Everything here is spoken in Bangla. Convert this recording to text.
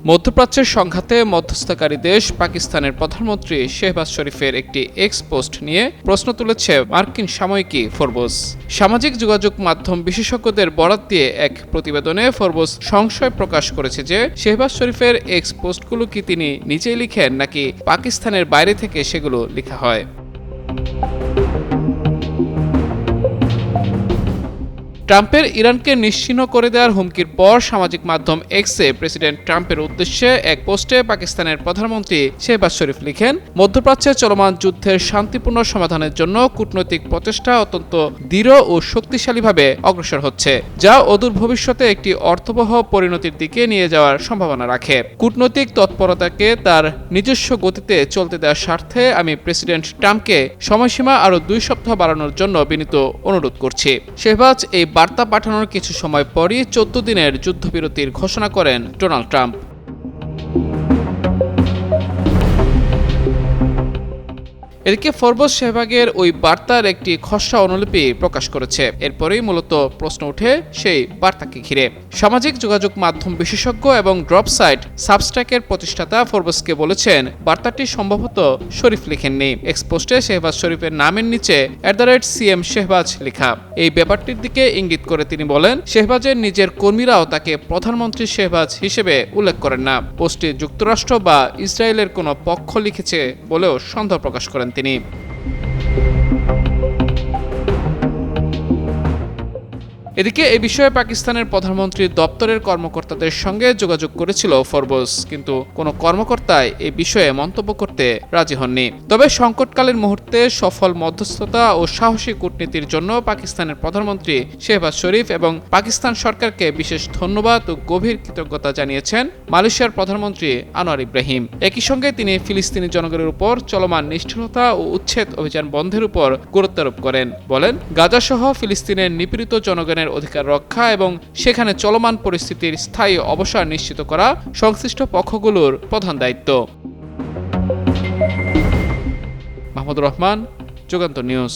মধ্যপ্রাচ্যের সংঘাতে মধ্যস্থতাকারী দেশ পাকিস্তানের প্রধানমন্ত্রী শেহবাজ শরীফের একটি এক্স পোস্ট নিয়ে প্রশ্ন তুলেছে মার্কিন সাময়িকী ফোর্বস। সামাজিক যোগাযোগ মাধ্যম বিশেষজ্ঞদের বরাত দিয়ে এক প্রতিবেদনে ফোর্বস সংশয় প্রকাশ করেছে যে শেহবাজ শরীফের এক্স পোস্টগুলো কি তিনি নিজেই লিখেন নাকি পাকিস্তানের বাইরে থেকে সেগুলো লেখা হয়। ট্রাম্পের ইরানকে নিশ্চিহ্ন করে দেওয়ার হুমকির পর সামাজিক মাধ্যম এক্সে প্রেসিডেন্ট ট্রাম্পের উদ্দেশ্যে এক পোস্টে পাকিস্তানের প্রধানমন্ত্রী শেহবাজ শরীফ লিখেন, মধ্যপ্রাচ্যে চলমান যুদ্ধের শান্তিপূর্ণ সমাধানের জন্য কূটনৈতিক প্রচেষ্টা অত্যন্ত দৃঢ় ও শক্তিশালীভাবে অগ্রসর হচ্ছে, যা অদূর ভবিষ্যতে একটি অর্থবহ পরিণতির দিকে নিয়ে যাওয়ার সম্ভাবনা রাখে। কূটনৈতিক তৎপরতাকে তার নিজস্ব গতিতে চলতে দেওয়ার স্বার্থে আমি প্রেসিডেন্ট ট্রাম্পকে সময়সীমা আরও 2 সপ্তাহ বাড়ানোর জন্য বিনীত অনুরোধ করছি। শেহবাজ এই বার্তা পাঠানোর কিছু সময় পরই 14 দিনের যুদ্ধবিরতির ঘোষণা করেন ডোনাল্ড ট্রাম্প। এদিকে ফোর্বস শেহবাগের ওই বার্তার একটি খসড়া অনুলিপি প্রকাশ করেছে। এরপরেই মূলত প্রশ্ন ওঠে সেই বার্তাকে ঘিরে। সামাজিক যোগাযোগ মাধ্যম বিশেষজ্ঞ এবং ড্রপ সাইট সাবস্ট্যাকের প্রতিষ্ঠাতা ফোর্বসকে বলেছেন, বার্তাটি সম্ভবত শরীফ লিখেননি। এক্সপোস্টে শেহবাজ শরীফের নামের নিচে @CM শেহবাজ লেখা। এই ব্যাপারটির দিকে ইঙ্গিত করে তিনি বলেন, শেহবাজের নিজের কর্মীরাও তাকে প্রধানমন্ত্রী শেহবাজ হিসেবে উল্লেখ করেন না। পোস্টে যুক্তরাষ্ট্র বা ইসরায়েলের কোনো পক্ষ লিখেছে বলেও সন্দেহ প্রকাশ করেন তিনি। এদিকে এই বিষয়ে পাকিস্তানের প্রধানমন্ত্রীর দপ্তরের কর্মকর্তাদের সঙ্গে যোগাযোগ করেছিল ফোর্বস, কিন্তু কোনো কর্মকর্তাই এই বিষয়ে মন্তব্য করতে রাজি হননি। তবে সংকটকালীন মুহূর্তে সফল মধ্যস্থতা ও সাহসী কূটনীতির জন্য পাকিস্তানের প্রধানমন্ত্রী শেহবাজ শরীফ এবং পাকিস্তান সরকারকে বিশেষ ধন্যবাদ ও গভীর কৃতজ্ঞতা জানিয়েছেন মালয়েশিয়ার প্রধানমন্ত্রী আনোয়ার ইব্রাহিম। একই সঙ্গে তিনি ফিলিস্তিনি জনগণের উপর চলমান নিষ্ঠুরতা ও উচ্ছেদ অভিযান বন্ধের উপর গুরুত্বারোপ করেন। বলেন, গাজাসহ ফিলিস্তিনের নিপীড়িত জনগণের অধিকার রক্ষা এবং সেখানে চলমান পরিস্থিতির স্থায়ী অবসান নিশ্চিত করা সংশ্লিষ্ট পক্ষগুলোর প্রধান দায়িত্ব। মাহমুদুর রহমান, যুগান্তর নিউজ।